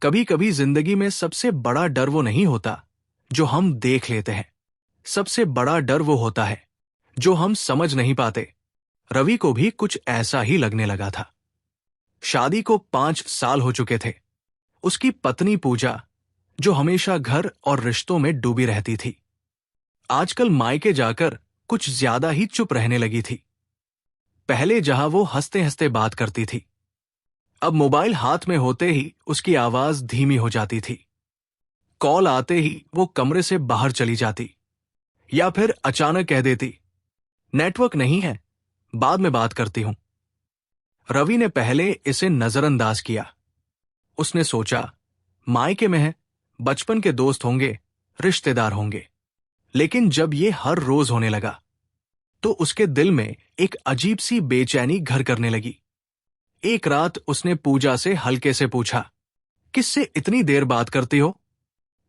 कभी कभी जिंदगी में सबसे बड़ा डर वो नहीं होता जो हम देख लेते हैं। सबसे बड़ा डर वो होता है जो हम समझ नहीं पाते। रवि को भी कुछ ऐसा ही लगने लगा था। शादी को 5 साल हो चुके थे। उसकी पत्नी पूजा, जो हमेशा घर और रिश्तों में डूबी रहती थी, आजकल मायके जाकर कुछ ज्यादा ही चुप रहने लगी थी। पहले जहां वो हंसते हंसते बात करती थी, अब मोबाइल हाथ में होते ही उसकी आवाज धीमी हो जाती थी। कॉल आते ही वो कमरे से बाहर चली जाती या फिर अचानक कह देती, नेटवर्क नहीं है, बाद में बात करती हूं। रवि ने पहले इसे नजरअंदाज किया। उसने सोचा, मायके में है, बचपन के दोस्त होंगे, रिश्तेदार होंगे। लेकिन जब ये हर रोज होने लगा तो उसके दिल में एक अजीब सी बेचैनी घर करने लगी। एक रात उसने पूजा से हल्के से पूछा, किससे इतनी देर बात करती हो?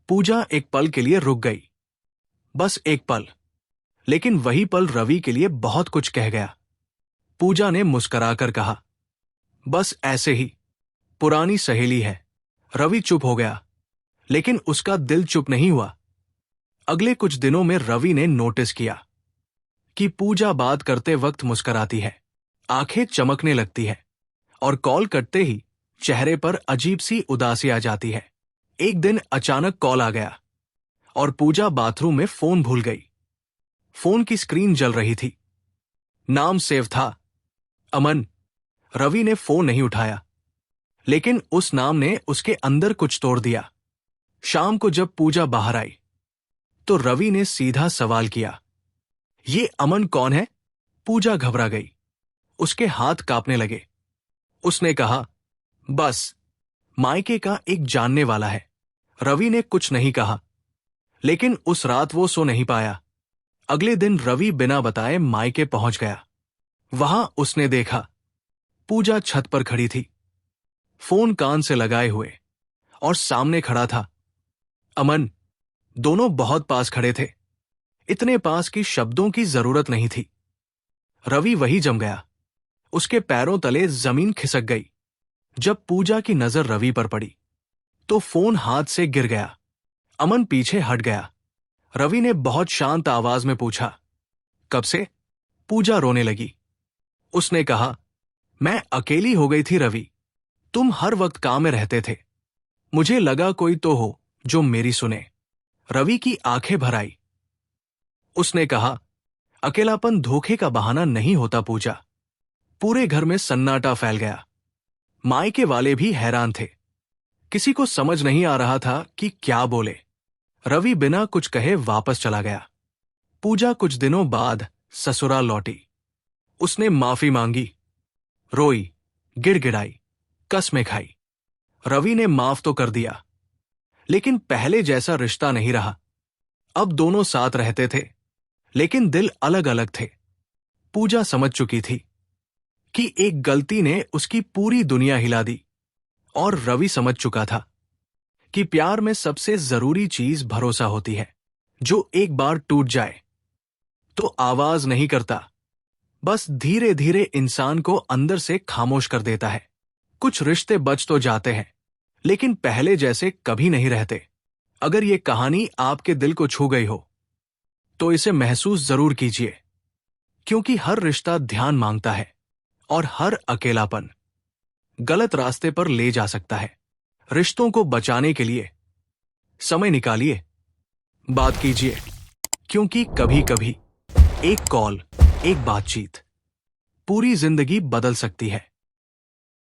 पूजा एक पल के लिए रुक गई, बस एक पल। लेकिन वही पल रवि के लिए बहुत कुछ कह गया। पूजा ने मुस्कुराकर कहा, बस ऐसे ही, पुरानी सहेली है। रवि चुप हो गया, लेकिन उसका दिल चुप नहीं हुआ। अगले कुछ दिनों में रवि ने नोटिस किया कि पूजा बात करते वक्त मुस्कुराती है, आंखें चमकने लगती है और कॉल कटते ही चेहरे पर अजीब सी उदासी आ जाती है। एक दिन अचानक कॉल आ गया और पूजा बाथरूम में फोन भूल गई। फोन की स्क्रीन जल रही थी। नाम सेव था, अमन। रवि ने फोन नहीं उठाया, लेकिन उस नाम ने उसके अंदर कुछ तोड़ दिया। शाम को जब पूजा बाहर आई तो रवि ने सीधा सवाल किया, ये अमन कौन है? पूजा घबरा गई, उसके हाथ कांपने लगे। उसने कहा, बस मायके का एक जानने वाला है। रवि ने कुछ नहीं कहा, लेकिन उस रात वो सो नहीं पाया। अगले दिन रवि बिना बताए मायके पहुंच गया। वहां उसने देखा, पूजा छत पर खड़ी थी, फोन कान से लगाए हुए, और सामने खड़ा था अमन। दोनों बहुत पास खड़े थे, इतने पास कि शब्दों की जरूरत नहीं थी। रवि वही जम गया, उसके पैरों तले जमीन खिसक गई। जब पूजा की नजर रवि पर पड़ी तो फोन हाथ से गिर गया। अमन पीछे हट गया। रवि ने बहुत शांत आवाज में पूछा, कब से? पूजा रोने लगी। उसने कहा, मैं अकेली हो गई थी रवि, तुम हर वक्त काम में रहते थे। मुझे लगा कोई तो हो जो मेरी सुने। रवि की आंखें भर आई। उसने कहा, अकेलापन धोखे का बहाना नहीं होता पूजा। पूरे घर में सन्नाटा फैल गया। मायके वाले भी हैरान थे, किसी को समझ नहीं आ रहा था कि क्या बोले। रवि बिना कुछ कहे वापस चला गया। पूजा कुछ दिनों बाद ससुराल लौटी। उसने माफी मांगी, रोई, गिड़गिड़ाई, कस्में खाई। रवि ने माफ तो कर दिया, लेकिन पहले जैसा रिश्ता नहीं रहा। अब दोनों साथ रहते थे, लेकिन दिल अलग अलग थे। पूजा समझ चुकी थी कि एक गलती ने उसकी पूरी दुनिया हिला दी, और रवि समझ चुका था कि प्यार में सबसे जरूरी चीज भरोसा होती है, जो एक बार टूट जाए तो आवाज नहीं करता, बस धीरे धीरे इंसान को अंदर से खामोश कर देता है। कुछ रिश्ते बच तो जाते हैं, लेकिन पहले जैसे कभी नहीं रहते। अगर ये कहानी आपके दिल को छू गई हो तो इसे महसूस जरूर कीजिए, क्योंकि हर रिश्ता ध्यान मांगता है और हर अकेलापन गलत रास्ते पर ले जा सकता है। रिश्तों को बचाने के लिए समय निकालिए, बात कीजिए, क्योंकि कभी कभी एक कॉल, एक बातचीत पूरी जिंदगी बदल सकती है।